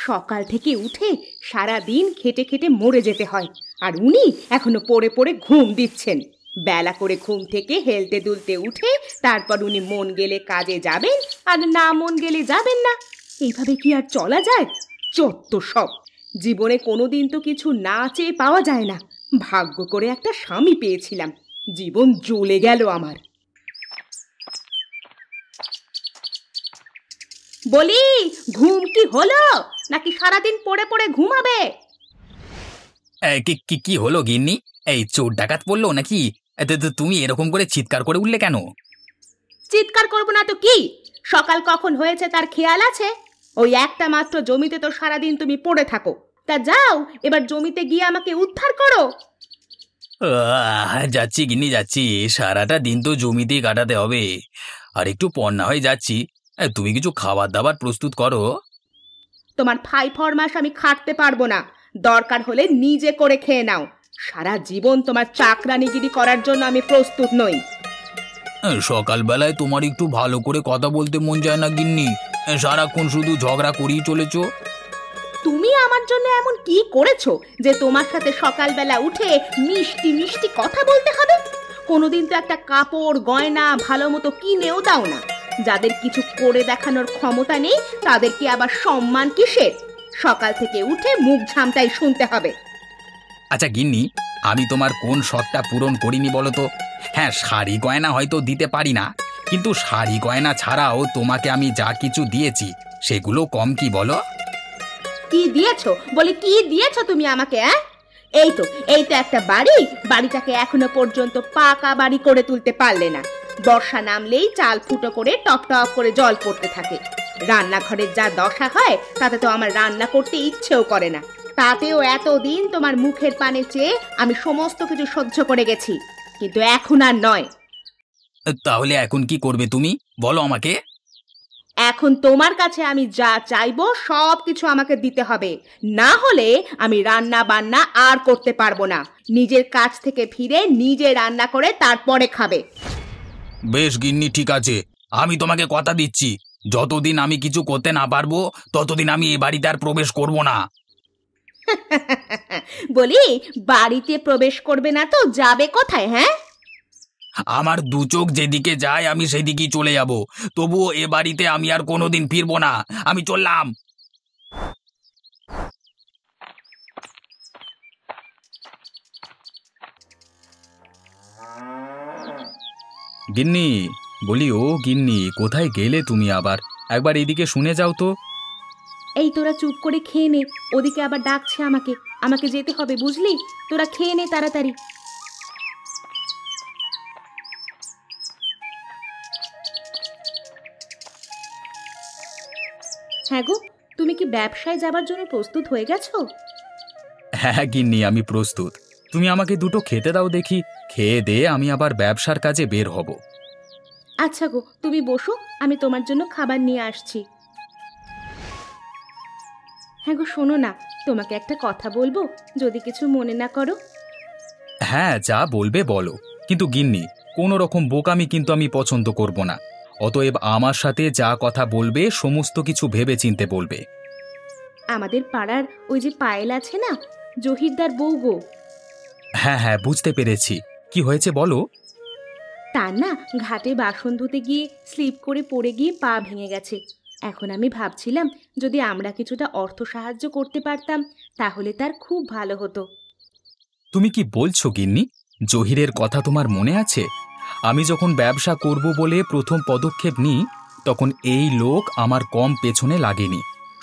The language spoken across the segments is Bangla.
সকাল থেকে উঠে সারা দিন খেটে খেটে মরে যেতে হয়, আর উনি এখনো পড়ে পড়ে ঘুম দিচ্ছেন। বেলা করে ঘুম থেকে হেলতে দুলতে উঠে তারপর উনি মন গেলে কাজে যাবেন, আর না মন গেলে যাবেন না। এইভাবে কি আর চলা যায়? চত্ব সব। জীবনে কোনোদিন তো কিছু না চেয়ে পাওয়া যায় না। ভাগ্য করে একটা স্বামী পেয়েছিলাম, জীবন জ্বলে গেল আমার। বলি, ঘুম কি হলো নাকি সারাদিন পড়ে পড়ে ঘুমাবে? কি হলো গিন্নি? এই চোর ডাকাত পড়লো নাকি? তুমি এরকম করে চিৎকার করে উঠলে কেন? চিৎকার করবো না তো কি? সকাল কখন হয়েছে তার খেয়াল আছে? ওই একটা মাত্র জমিতে তো সারাদিন তুমি পড়ে থাকো। তা যাও, এবার জমিতে গিয়ে আমাকে উদ্ধার করো। যাচ্ছি গিন্নি, যাচ্ছি। সারাটা দিন তো জমিতেই কাটাতে হবে, আর একটু পর না হয়ে যাচ্ছি। তুমি কিছু খাবার দাবার প্রস্তুত করো। তোমার ফাই ফরমাস আমি খাটতে পারবো না। দরকার হলে নিজে করে খেয়ে নাও। সারা জীবন তোমার চাকরানিগিরি করার জন্য আমি প্রস্তুত নই। সকালবেলায় তোমার একটু ভালো করে কথা বলতে মন যায় না গিন্নি? সারাক্ষণ শুধু ঝগড়া করেই চলেছো। তুমি আমার জন্য এমন কি করেছো যে তোমার সাথে সকালবেলা উঠে মিষ্টি মিষ্টি কথা বলতে হবে? কোনোদিন তো একটা কাপড় গয়না ভালো মতো কিনেও দাও না। যাদের কিছু করে দেখানোর ক্ষমতা নেই তাদেরকে আবার সম্মান কিসের? সকাল থেকে উঠে মুখ ঝামটাই শুনতে হবে। আচ্ছা গিন্নি, আমি তোমার কোন শখটা পূরণ করিনি বলো তো? হ্যাঁ, শাড়ি গয়না হয়তো দিতে পারি না, কিন্তু শাড়ি গয়না ছাড়াও তোমাকে আমি যা কিছু দিয়েছি সেগুলো কম কি বলো? কি দিয়েছো? বলে কি দিয়েছো তুমি আমাকে? এই তো একটা বাড়ি, বাড়িটাকে এখনো পর্যন্ত পাকা বাড়ি করে তুলতে পারলে না। বর্ষা নামলেই চাল ফুটো করে টপ টপ করে জল পড়তে থাকে। রান্নাঘরের যা দশা হয় তাতে তো আমার রান্না করতে ইচ্ছেও করে না। তাতেও এতদিন তোমার মুখের পানে চেয়ে আমি সমস্ত কিছু সহ্য করে গেছি, কিন্তু এখন আর নয়। তাহলে এখন কি করবে তুমি বলো আমাকে? এখন তোমার কাছে আমি যা চাইবো সব কিছু আমাকে দিতে হবে, না হলে আমি রান্না বান্না আর করতে পারবো না। নিজের কাজ থেকে ফিরে নিজে রান্না করে তারপরে খাবে। বেশ গিন্নি, ঠিক আছে, আমি তোমাকে কথা দিচ্ছি, যতদিন আমি কিছু করতে না পারবো ততদিন আমি এ বাড়িতে আর প্রবেশ করব না। বলি, বাড়িতে প্রবেশ করবে না তো যাবে কোথায়? হ্যাঁ, আমার দু চোখ যেদিকে যায় আমি সেদিকেই চলে যাব, তবুও এ বাড়িতে আমি আর কোনোদিন ফিরবো না। আমি চললাম। গিন্নি, বলি ও গিন্নি, কোথায় গেলে তুমি আবার? একবার এদিকে শুনে যাও তো। এই তোরা চুপ করে খেয়ে নে, ওদিকে আবার ডাকছে আমাকে। আমাকে যেতে হবে বুঝলি, তোরা খেয়ে নে তাড়াতাড়ি। হ্যাঁ গো, তুমি কি ব্যবসায় যাবার জন্য প্রস্তুত হয়ে গেছো? হ্যাঁ গিন্নি, আমি প্রস্তুত। তুমি আমাকে দুটো খেতে দাও দেখি, খেয়ে দিয়ে আমি আবার ব্যবসার কাজে বের হব। আচ্ছা গো, তুমি বসো, আমি তোমার জন্য খাবার নিয়ে আসছি। হ্যাঁ গো, শোনো না, তোমাকে একটা কথা বলবো, যদি কিছু মনে না করো। হ্যাঁ, যা বলবে বলো, কিন্তু গিন্নি কোনো রকম বোকামি কিন্তু আমি পছন্দ করব না। অতএব আমার সাথে যা কথা বলবে সমস্ত কিছু ভেবে চিনতে বলবে। আমাদের পাড়ার ওই যে পায়েল আছে না, জহিরদার বউ গো। হ্যাঁ হ্যাঁ, বুঝতে পেরেছি। কি হয়েছে বলো? তার না ঘাটে বাসন ধুতে গিয়ে স্লিপ করে পড়ে গিয়ে পা ভেঙে গেছে। এখন আমি ভাবছিলাম যদি আমরা কিছুটা অর্থ সাহায্য করতে পারতাম তাহলে তার খুব ভালো হতো। তুমি কি বলছো গিন্নি? জহিরের কথা তোমার মনে আছে? আমি যখন ব্যবসা করব বলে প্রথম পদক্ষেপ নিই, তখন এই লোক আমার কম পেছনে লাগেনি,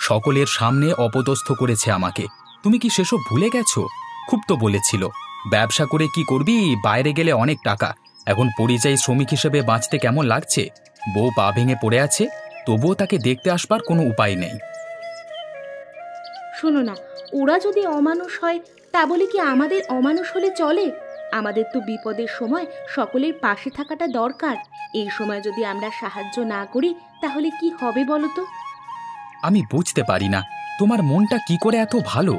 সকলের সামনে অপদস্থ করেছে আমাকে। তুমি কি সেসব ভুলে গেছো? খুব তো বলেছিল, ব্যবসা করে কি করবি, বাইরে গেলে অনেক টাকা। এখন পরিযায়ী শ্রমিক হিসেবে বাঁচতে কেমন লাগছে? বউ পা ভেঙে পড়ে আছে, তবুও তাকে দেখতে আসবার কোনো উপায় নেই। শোনো না, ওরা যদি অমানুষ হয় তা বলে কি আমাদের অমানুষ হলে চলে? আমাদের তো বিপদের সময় সকলের পাশে থাকাটা দরকার। এই সময় যদি আমরা সাহায্য না করি তাহলে কি হবে বলো তো? আমি বুঝতে পারি না তোমার মনটা কি করে এত ভালো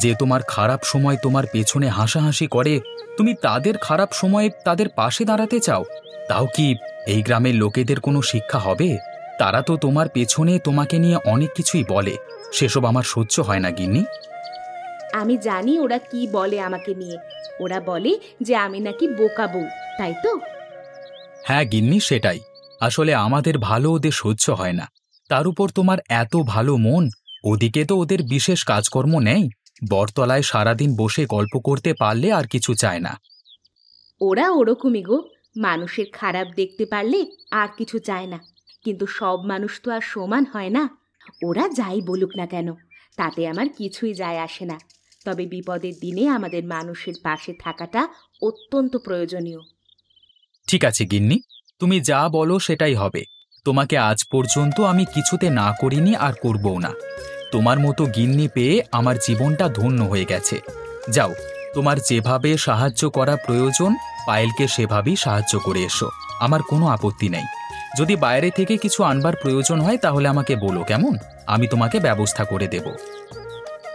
যে তোমার খারাপ সময় তোমার পেছনে হাসাহাসি করে, তুমি তাদের খারাপ সময়ে তাদের পাশে দাঁড়াতে চাও। তাও কি এই গ্রামের লোকেদের কোনো শিক্ষা হবে? তারা তো তোমার পেছনে তোমাকে নিয়ে অনেক কিছুই বলে, সেসব আমার সহ্য হয় না গিন্নি। আমি জানি ওরা কি বলে আমাকে নিয়ে। ওরা বলে যে আমি নাকি বোকা বউ, তাই তো? হ্যাঁ গিন্নি, সেটাই। আসলে আমাদের ভালো ওদের সহ্য হয় না। তার উপর তোমার এত ভালো মন, ওদিকে তো ওদের বিশেষ কাজকর্ম নেই। বটতলায় সারাদিন বসে গল্প করতে পারলে আর কিছু চায় না। ওরা ওরকমই গো, মানুষের খারাপ দেখতে পারলে আর কিছু চায় না। কিন্তু সব মানুষ তো আর সমান হয় না। ওরা যাই বলুক না কেন, তাতে আমার কিছুই যায় আসে না। তবে বিপদের দিনে আমাদের মানুষের পাশে থাকাটা অত্যন্ত প্রয়োজনীয়। ঠিক আছে গিন্নি, তুমি যা বলো সেটাই হবে। তোমাকে আজ পর্যন্ত আমি কিছুতে না করিনি আর করবও না। তোমার মতো গিন্নি পেয়ে আমার জীবনটা ধন্য হয়ে গেছে। যাও, তোমার যেভাবে সাহায্য করা প্রয়োজন পায়েলকে সেভাবেই সাহায্য করে এসো। আমার কোনো আপত্তি নেই। যদি বাইরে থেকে কিছু আনবার প্রয়োজন হয় তাহলে আমাকে বলো, কেমন? আমি তোমাকে ব্যবস্থা করে দেব।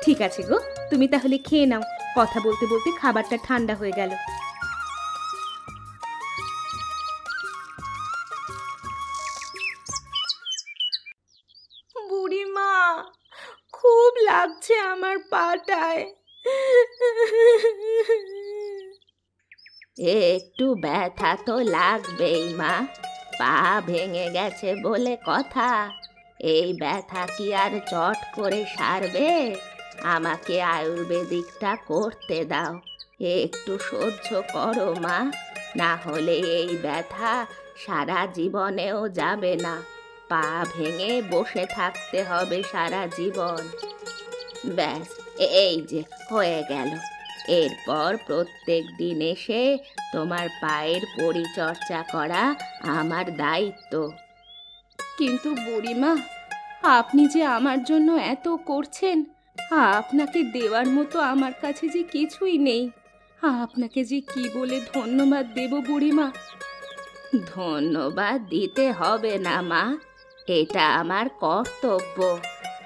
ঠিক আছে গো, তুমি তাহলে খেয়ে নাও। কথা বলতে বলতে খাবারটা ঠান্ডা হয়ে গেল। বুড়িমা, খুব লাগছে আমার পাটায়। একটু ব্যথা তো লাগবেই মা, পা ভেঙে গেছে বলে কথা। এই ব্যথা কি আর চট করে সারবে? আমাকে আয়ুর্বেদিকটা করতে দাও। একটু সহ্য করো মা, না হলে এই ব্যথা সারা জীবনেও যাবে না। পা ভেঙে বসে থাকতে হবে সারা জীবন। ব্যাস, এই যে হয়ে গেল। এরপর প্রত্যেক দিন এসে তোমার পায়ের পরিচর্যা করা আমার দায়িত্ব। কিন্তু বুড়িমা, আপনি যে আমার জন্য এত করছেন, আপনাকে দেওয়ার মতো আমার কাছে যে কিছুই নেই। আপনাকে যে কি বলে ধন্যবাদ দেব বুড়িমা। ধন্যবাদ দিতে হবে না মা, এটা আমার কর্তব্য।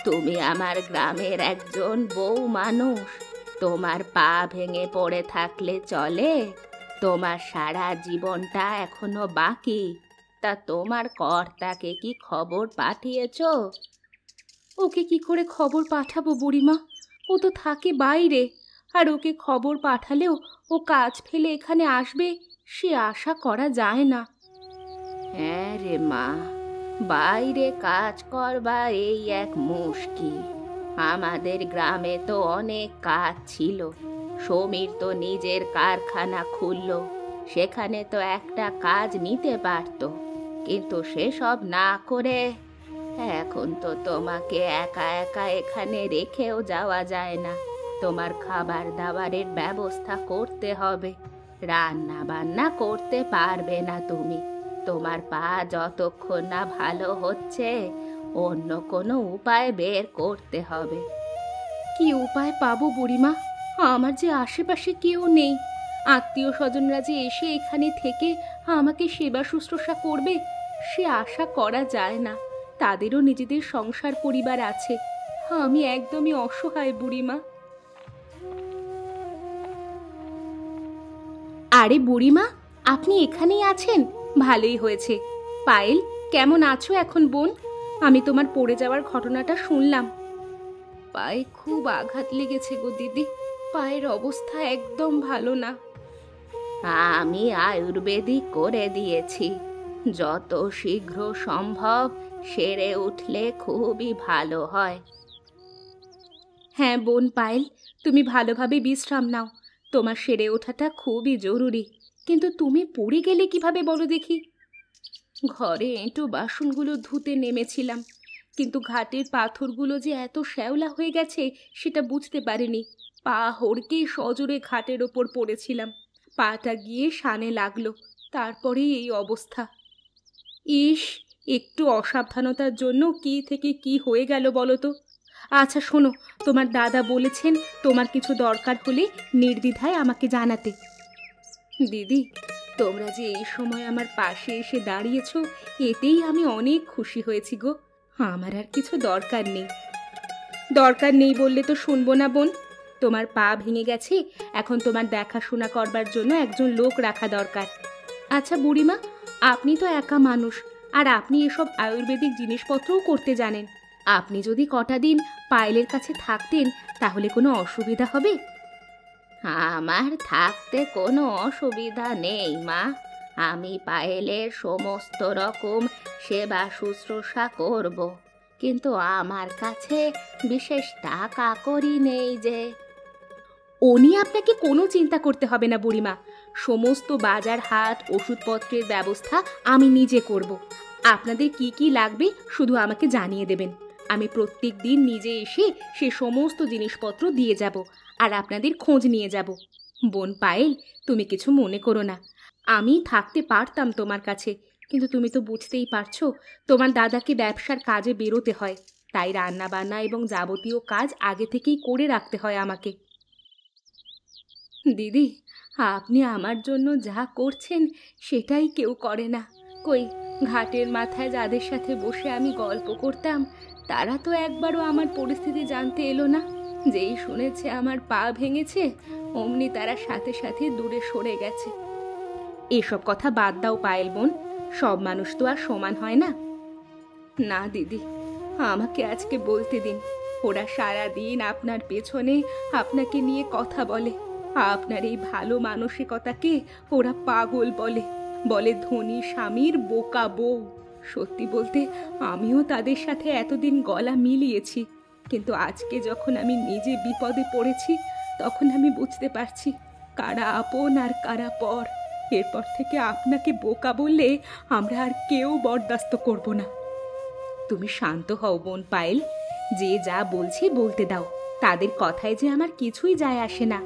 তুমি আমার গ্রামের একজন বউ মানুষ। তোমার পা ভেঙে পড়ে থাকলে চলে? তোমার সারা জীবনটা এখনো বাকি। তা তোমার কর্তাকে কি খবর পাঠিয়েছো? ওকে কি করে খবর পাঠাবো বুড়িমা? ও তো থাকে বাইরে। আর ওকে খবর পাঠালেও ও কাজ ফেলে এখানে আসবে সে আশা করা যায় না। হ্যাঁ রে মা, বাইরে কাজ করবার এই এক মুশকিল। আমাদের গ্রামে তো অনেক কাজ ছিল। সমীর তো নিজের কারখানা খুললো, সেখানে তো একটা কাজ নিতে পারতো, কিন্তু সেসব না করে এখন তো তোমাকে একা একা এখানে রেখেও যাওয়া যায় না। তোমার খাবার দাবারের ব্যবস্থা করতে হবে। রান্না বান্না করতে পারবে না তুমি। তোমার পা যতক্ষণ না ভালো হচ্ছে অন্য কোনো উপায় বের করতে হবে। কি উপায় পাবো বুড়িমা? আমার যে আশেপাশে কেউ নেই। আত্মীয় স্বজনরা যে এসে এখানে থেকে আমাকে সেবা শুশ্রূষা করবে সে আশা করা যায় না। তাদেরও নিজেদের সংসার পরিবার আছে। আমি একদমই অসহায় বুড়িমা। আরে বুড়িমা, আপনি এখানেই আছেন? ভালোই হয়েছে। পায়েল, কেমন আছো এখন বোন? আমি তোমার পড়ে যাওয়ার ঘটনাটা শুনলাম। পায়ে খুব আঘাত লেগেছে গো দিদি, পায়ের অবস্থা একদম ভালো না। আমি আয়ুর্বেদিক করে দিয়েছি। যত শীঘ্র সম্ভব সেরে উঠলে খুবই ভালো হয়। হ্যাঁ বোন পায়েল, তুমি ভালোভাবে বিশ্রাম নাও। তোমার সেরে ওঠাটা খুবই জরুরি। কিন্তু তুমি পড়ে গেলে কিভাবে বলো দেখি? ঘরে এঁটো বাসনগুলো ধুতে নেমেছিলাম, কিন্তু ঘাটের পাথরগুলো যে এত শ্যাওলা হয়ে গেছে সেটা বুঝতে পারিনি। পা হড়কে সজোরে ঘাটের ওপর পড়েছিলাম। পাটা গিয়ে শানে লাগলো, তারপরেই এই অবস্থা। ইস, একটু অসাবধানতার জন্য কি থেকে কি হয়ে গেল বলো তো। আচ্ছা শোনো, তোমার দাদা বলেছেন তোমার কিছু দরকার হলে নির্দ্বিধায় আমাকে জানাতে। দিদি, তোমরা যে এই সময় আমার পাশে এসে দাঁড়িয়েছো এতেই আমি অনেক খুশি হয়েছি গো। আমার আর কিছু দরকার নেই। দরকার নেই বললে তো শুনবো না বোন। তোমার পা ভেঙে গেছে, এখন তোমার দেখাশোনা করবার জন্য একজন লোক রাখা দরকার। আচ্ছা বুড়িমা, আপনি তো একা মানুষ, আর আপনি এসব আয়ুর্বেদিক জিনিসপত্রও করতে জানেন। আপনি যদি কটা দিন পায়েলের কাছে থাকতেন তাহলে কোনো অসুবিধা হবে? আমার থাকতে কোনো অসুবিধা নেই মা। আমি পায়েলের সমস্ত রকম সেবা শুশ্রূষা করব, কিন্তু আমার কাছে বিশেষ টাকা কড়ি নেই যে। ও নিয়ে আপনাকে কোনো চিন্তা করতে হবে না বুড়িমা। সমস্ত বাজার হাট ওষুধপত্রের ব্যবস্থা আমি নিজে করব। আপনাদের কি কি লাগবে শুধু আমাকে জানিয়ে দেবেন। আমি প্রত্যেক দিন নিজে এসে সে সমস্ত জিনিসপত্র দিয়ে যাব আর আপনাদের খোঁজ নিয়ে যাব। বোন পায়েল, তুমি কিছু মনে করো না। আমি থাকতে পারতাম তোমার কাছে, কিন্তু তুমি তো বুঝতেই পারছো তোমার দাদাকে ব্যবসার কাজে বেরোতে হয়, তাই রান্না বান্না এবং যাবতীয় কাজ আগে থেকেই করে রাখতে হয় আমাকে। দিদি, আপনি আমার জন্য যা করছেন সেটাই কেউ করে না। কই, ঘাটের মাথায় যাদের সাথে বসে আমি গল্প করতাম তারা তো একবারও আমার পরিস্থিতি জানতে এলো না। যেই শুনেছে আমার পা ভেঙেছে অমনি তারা সাথে সাথে দূরে সরে গেছে। এসব কথা বাদ দাও পায়েল বোন, সব মানুষ তো আর সমান হয় না। না দিদি, আমাকে আজকে বলতে দিন। ওরা সারা দিন আপনার পেছনে আপনাকে নিয়ে কথা বলে। আপনার এই ভালো মানসিকতাকে ওরা পাগল বলে, বলে ধনী স্বামীর বোকা বউ। সত্যি বলতে আমিও তাদের সাথে এতদিন গলা মিলিয়েছি, কিন্তু আজকে যখন আমি নিজে বিপদে পড়েছি তখন আমি বুঝতে পারছি কারা আপন আর কারা পর। এরপর থেকে আপনাকে বোকা বললে আমরা আর কেউ বরদাস্ত করব না। তুমি শান্ত হও বোন পায়েল, যে যা বলছি বলতে দাও। তাদের কথায় যে আমার কিছুই যায় আসে না।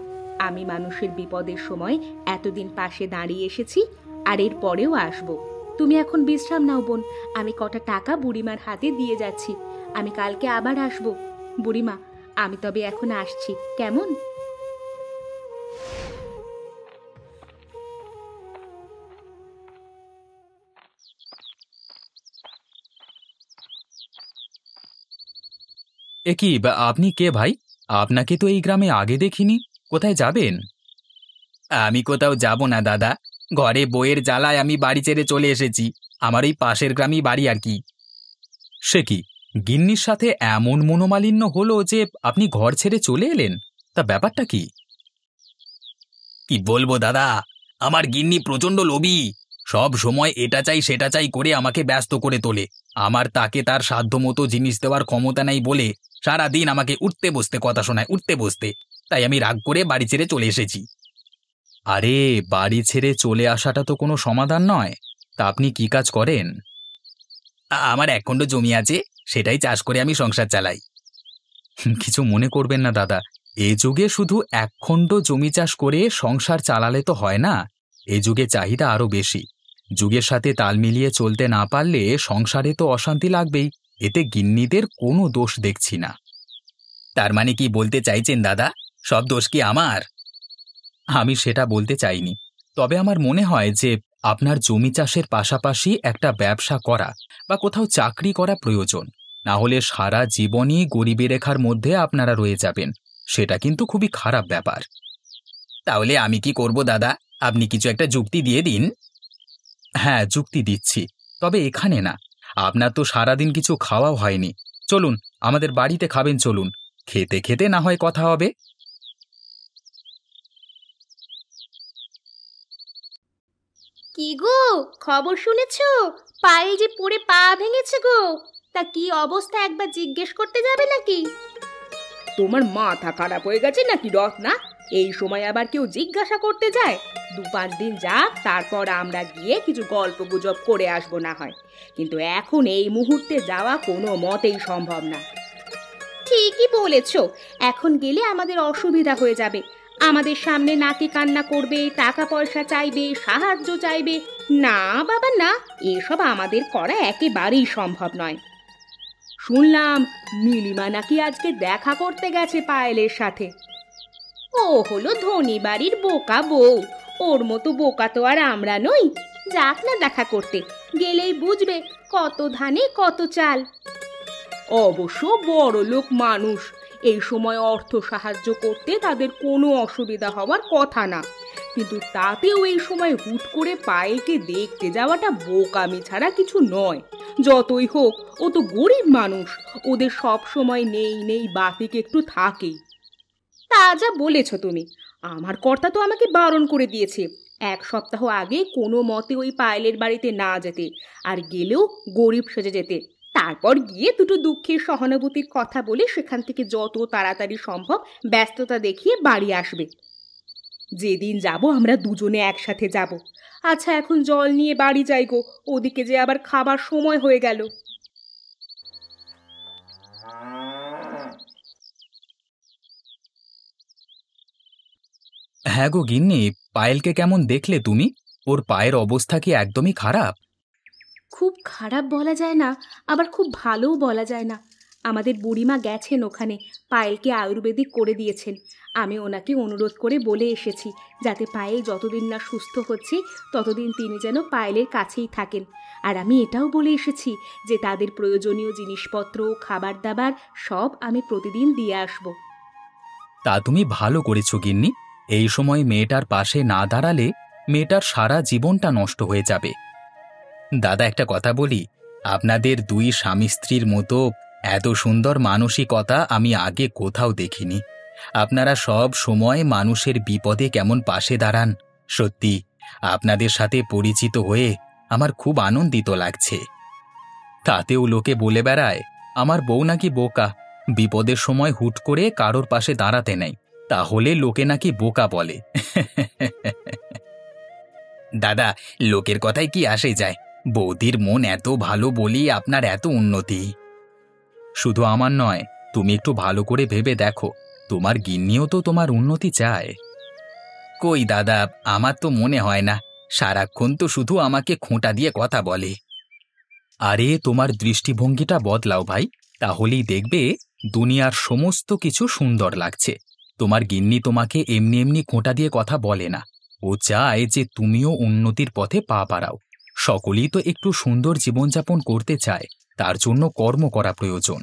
আমি মানুষের বিপদের সময় এতদিন পাশে দাঁড়িয়ে এসেছি, আর এর পরেও আসবো। তুমি এখন বিশ্রাম নাও বোন, আমি কটা টাকা বুড়িমার হাতে দিয়ে যাচ্ছি। আমি কালকে আবার আসবো। বুড়িমা, আমি তবে এখন আসছি, কেমন? এ কি আপনি কে ভাই? আপনাকে তো এই গ্রামে আগে দেখিনি। কোথায় যাবেন? আমি কোথাও যাব না দাদা, ঘরে বইয়ের জ্বালায় আমি বাড়ি ছেড়ে চলে এসেছি। আমার ওই পাশের গ্রামই বাড়ি আর কি। সে কি, গিন্নির সাথে এমন মনোমালিন্য হলো যে আপনি ঘর ছেড়ে চলে এলেন? তা ব্যাপারটা কি? কি বলবো দাদা, আমার গিন্নি প্রচণ্ড লোভী। সব সময় এটা চাই সেটা চাই করে আমাকে ব্যস্ত করে তোলে। আমার তাকে তার সাধ্যমতো জিনিস দেওয়ার ক্ষমতা নেই বলে সারাদিন আমাকে উঠতে বসতে কথা শোনায়, উঠতে বসতে। তাই আমি রাগ করে বাড়ি ছেড়ে চলে এসেছি। আরে, বাড়ি ছেড়ে চলে আসাটা তো কোনো সমাধান নয়। তা আপনি কি কাজ করেন? আমার একখণ্ড জমি আছে, সেটাই চাষ করে আমি সংসার চালাই। কিছু মনে করবেন না দাদা, এ যুগে শুধু একখণ্ড জমি চাষ করে সংসার চালালে তো হয় না। এ যুগে চাহিদা আরো বেশি। যুগের সাথে তাল মিলিয়ে চলতে না পারলে সংসারে তো অশান্তি লাগবেই। এতে গিন্নিদের কোনো দোষ দেখছি না। তার মানে কি বলতে চাইছেন দাদা, সব দোষ কি আমার? আমি সেটা বলতে চাইনি, তবে আমার মনে হয় যে আপনার জমি চাষের পাশাপাশি একটা ব্যবসা করা বা কোথাও চাকরি করা প্রয়োজন। না হলে সারা জীবনই গরিবী রেখার মধ্যে আপনারা রয়ে যাবেন। সেটা কিন্তু খুবই খারাপ ব্যাপার। তাহলে আমি কি করব দাদা? আপনি কিছু একটা যুক্তি দিয়ে দিন। হ্যাঁ, যুক্তি দিচ্ছি, তবে এখানে না। আপনার তো সারাদিন কিছু খাওয়াও হয়নি। চলুন, আমাদের বাড়িতে খাবেন, চলুন। খেতে খেতে না হয় কথা হবে। কি গো, খবর শুনেছো? পায়ে যে পড়ে পা ভেঙেছে গো। তা কি অবস্থা একবার জিজ্ঞেস করতে যাবে নাকি? তোমার মাথা খারাপ হয়ে গেছে নাকি রত্না? এই সময় আবার কেউ জিজ্ঞাসা করতে যায়? 2-5 দিন যাক, তারপর আমরা গিয়ে কিছু গল্প গুজব করে আসবো না হয়, কিন্তু এখন এই মুহূর্তে যাওয়া কোনো মতেই সম্ভব না। ঠিকই বলেছ, এখন গেলে আমাদের অসুবিধা হয়ে যাবে। আমাদের সামনে নাকে কান্না করবে, টাকা পয়সা চাইবে, সাহায্য চাইবে। না বাবা না, এসব আমাদের করা একেবারেই সম্ভব নয়। শুনলাম নীলিমা নাকি আজকে দেখা করতে গেছে পায়েলের সাথে। ও হলো ধনী বাড়ির বোকা বউ, ওর মতো বোকা তো আর আমরা নই। যাক না দেখা করতে, গেলেই বুঝবে কত ধানে কত চাল। অবশ্য বড় লোক মানুষ, এই সময় অর্থ সাহায্য করতে তাদের কোনো অসুবিধা হওয়ার কথা না, কিন্তু তাতেও এই সময় হুট করে পায়েলকে দেখতে যাওয়াটা বোকামি ছাড়া কিছু নয়। যতই হোক ও তো গরিব মানুষ, ওদের সব সময় নেই নেই বাতিক একটু থাকেই। তা যা বলেছ তুমি, আমার কর্তা তো আমাকে বারণ করে দিয়েছে 1 সপ্তাহ আগে কোনো মতে ওই পায়েলের বাড়িতে না যেতে, আর গেলেও গরিব সেজে যেতে। তারপর গিয়ে দুটো দুঃখের সহানুভূতির কথা বলে সেখান থেকে যত তাড়াতাড়ি সম্ভব ব্যস্ততা দেখিয়ে বাড়ি আসবে। যেদিন যাব আমরা দুজনে একসাথে যাব। আচ্ছা, এখন জল নিয়ে বাড়ি যাই গো, ওদিকে যে আবার খাবার সময় হয়ে গেল। হ্যাঁ গো গিন্নি, পায়েলকে কেমন দেখলে তুমি? ওর পায়ের অবস্থা কি একদমই খারাপ? খুব খারাপ বলা যায় না, আবার খুব ভালোও বলা যায় না। আমাদের বুড়িমা গেছেন ওখানে, পায়েলকে আয়ুর্বেদিক করে দিয়েছেন। আমি ওনাকে অনুরোধ করে বলে এসেছি যাতে পায়েল যতদিন না সুস্থ হচ্ছে ততদিন তিনি যেন পায়েলের কাছেই থাকেন। আর আমি এটাও বলে এসেছি যে তাদের প্রয়োজনীয় জিনিসপত্র, খাবার দাবার সব আমি প্রতিদিন দিয়ে আসব। তা তুমি ভালো করেছো গিন্নি। এই সময় মেয়েটার পাশে না দাঁড়ালে মেয়েটার সারা জীবনটা নষ্ট হয়ে যাবে। দাদা, একটা কথা বলি, আপনাদের দুই স্বামী স্ত্রীর মতো এত সুন্দর মানসিকতা আমি আগে কোথাও দেখিনি। আপনারা সব সময় মানুষের বিপদে কেমন পাশে দাঁড়ান। সত্যি আপনাদের সাথে পরিচিত হয়ে আমার খুব আনন্দিত লাগছে। তাতেও লোকে বলে বেড়ায় আমার বউ নাকি বোকা, বিপদের সময় হুট করে কারোর পাশে দাঁড়াতে নেই, তাহলে লোকে নাকি বোকা বলে। দাদা, লোকের কথায় কি আসে যায়? বৌদির মন এত ভালো বলি আপনার এত উন্নতি। শুধু আমার নয়, তুমি একটু ভালো করে ভেবে দেখো, তোমার গিন্নিও তো তোমার উন্নতি চায়। কই দাদা, আমার তো মনে হয় না, সারাক্ষণ তো শুধু আমাকে খোঁটা দিয়ে কথা বলে। আরে তোমার দৃষ্টিভঙ্গিটা বদলাও ভাই, তাহলেই দেখবে দুনিয়ার সমস্ত কিছু সুন্দর লাগছে। তোমার গিন্নি তোমাকে এমনি এমনি খোঁটা দিয়ে কথা বলে না, ও চায় যে তুমিও উন্নতির পথে পা বাড়াও। সকলেই তো একটু সুন্দর জীবনযাপন করতে চায়, তার জন্য কর্ম করা প্রয়োজন।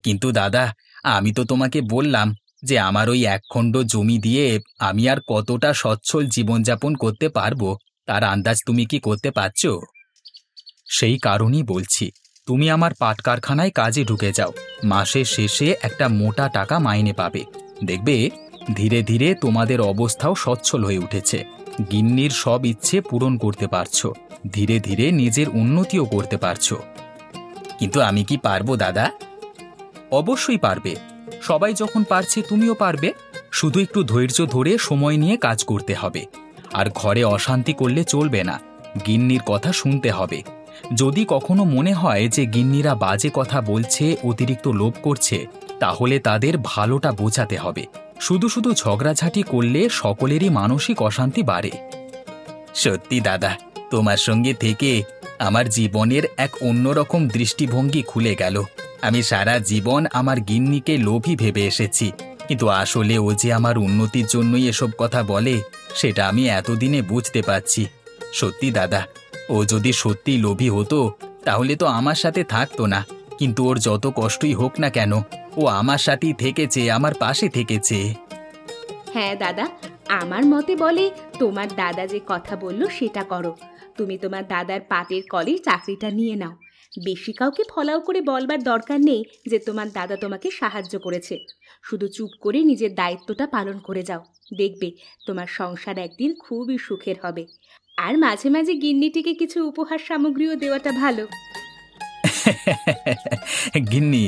কিন্তু দাদা, আমি তো তোমাকে বললাম যে আমার ওই 1 খণ্ড জমি দিয়ে আমি আর কতটা সচ্ছল জীবনযাপন করতে পারবো, তার আন্দাজ তুমি কি করতে পারছো? সেই কারণেই বলছি, তুমি আমার পাট কারখানায় কাজে ঢুকে যাও, মাসের শেষে একটা মোটা টাকা মাইনে পাবে। দেখবে ধীরে ধীরে তোমাদের অবস্থাও সচ্ছল হয়ে উঠেছে, গিন্নির সব ইচ্ছে পূরণ করতে পারছো, ধীরে ধীরে নিজের উন্নতিও করতে পারছো। কিন্তু আমি কি পারবো দাদা? অবশ্যই পারবে, সবাই যখন পারছে তুমিও পারবে। শুধু একটু ধৈর্য ধরে সময় নিয়ে কাজ করতে হবে। আর ঘরে অশান্তি করলে চলবে না, গিন্নির কথা শুনতে হবে। যদি কখনো মনে হয় যে গিন্নিরা বাজে কথা বলছে, অতিরিক্ত লোভ করছে, তাহলে তাদের ভালোটা বোঝাতে হবে। শুধু শুধু ঝগড়াঝাটি করলে সকলেরই মানসিক অশান্তি বাড়ে। সত্যি দাদা, তোমার সঙ্গে থেকে আমার জীবনের এক অন্যরকম দৃষ্টিভঙ্গি খুলে গেল। আমি সারা জীবন আমার গিন্নিকে লোভী ভেবে এসেছি, কিন্তু আসলে ও যে আমার উন্নতির জন্যই এসব কথা বলে সেটা আমি এতদিনে বুঝতে পারছি। সত্যি দাদা, ও যদি সত্যি লোভী হতো তাহলে তো আমার সাথে থাকতো না, কিন্তু ওর যত কষ্টই হোক না কেন ও আমার সাথেই থেকেছে, আমার পাশে থেকেছে। হ্যাঁ দাদা, আমার মতে বলে তোমার দাদা যে কথা বলল সেটা করো। তুমি তোমার দাদার পাটের কলের চাকরিটা নিয়ে নাও। বেশি কাউকে ফলাও করে বলবার দরকার নেই যে তোমার দাদা তোমাকে সাহায্য করেছে। শুধু চুপ করে নিজের দায়িত্বটা পালন করে যাও, দেখবে তোমার সংসার একদিন খুবই সুখের হবে। আর মাঝে মাঝে গিন্নিটিকে কিছু উপহার সামগ্রীও দেওয়াটা ভালো। গিন্নি,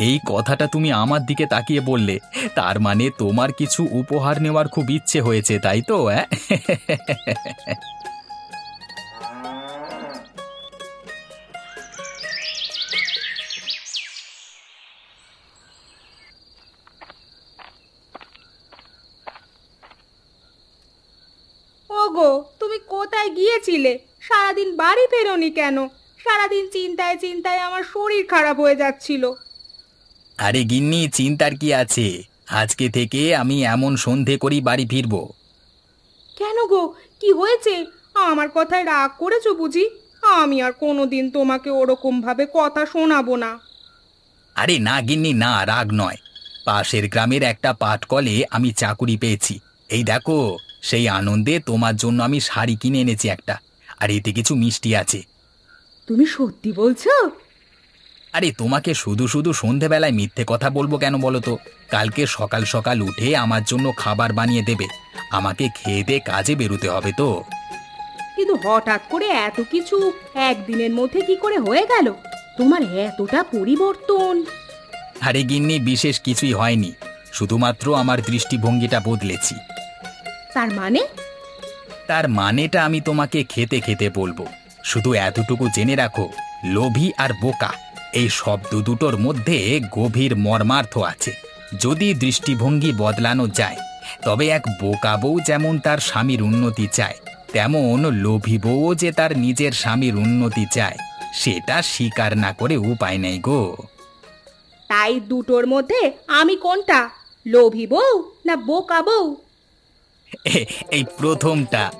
এই কথাটা তুমি আমার দিকে তাকিয়ে বললে, তার মানে তোমার কিছু উপহার নেওয়ার খুব ইচ্ছে হয়েছে, তাই তো? ওগো, তুমি কোথায় গিয়েছিলে? সারাদিন বাড়ি ফেরোনি কেন? সারাদিন চিন্তায় চিন্তায় আমার শরীর খারাপ হয়ে যাচ্ছিল। আরে গিন্নি, চিন্তার কি আছে? আজকে থেকে আমি এমন সন্ধে করেই বাড়ি ফিরবো। কেন গো, কি হয়েছে? আমার কথায় রাগ করেছো বুঝি? আমি আর কোনোদিন তোমাকে ওরকম ভাবে কথা শোনাবো না। আরে না গিন্নি, না, রাগ নয়। পাশের গ্রামের একটা পাটকলে আমি চাকুরি পেয়েছি। এই দেখো, সেই আনন্দে তোমার জন্য আমি শাড়ি কিনে এনেছি একটা, আর এতে কিছু মিষ্টি আছে। তুমি সত্যি বলছো? আরে তোমাকে শুধু শুধু সন্ধেবেলায় মিথ্যে কথা বলবো কেন বলো তো? কালকে সকাল সকাল উঠে আমার জন্য খাবার বানিয়ে দেবে। আমাকে খেয়ে দিয়ে কাজে বেরোতে হবে তো। কিন্তু হঠাৎ করে এত কিছু একদিনের মধ্যে কি করে হয়ে গেল? তোমার এতটা পরিবর্তন! আরে গিন্নি, বিশেষ কিছুই হয়নি, শুধুমাত্র আমার দৃষ্টিভঙ্গিটা বদলেছি। তার মানে? তার মানেটা আমি তোমাকে খেতে খেতে বলবো। শুধু এতটুকু জেনে রাখো, লোভী আর বোকা এই শব্দ দুটোর মধ্যে গভীর মর্মার্থ আছে। যদি দৃষ্টিভঙ্গি বদলানো যায়, তবে এক বোকা বউ যেমন তার স্বামীর উন্নতি চায়, তেমন লোভী বউও যে তার নিজের স্বামীর উন্নতি চায়, সেটা স্বীকার না করে উপায় নেই গো। তাই দুটোর মধ্যে আমি কোনটা, লোভী বউ না বোকা বউ? এই প্রথমটা।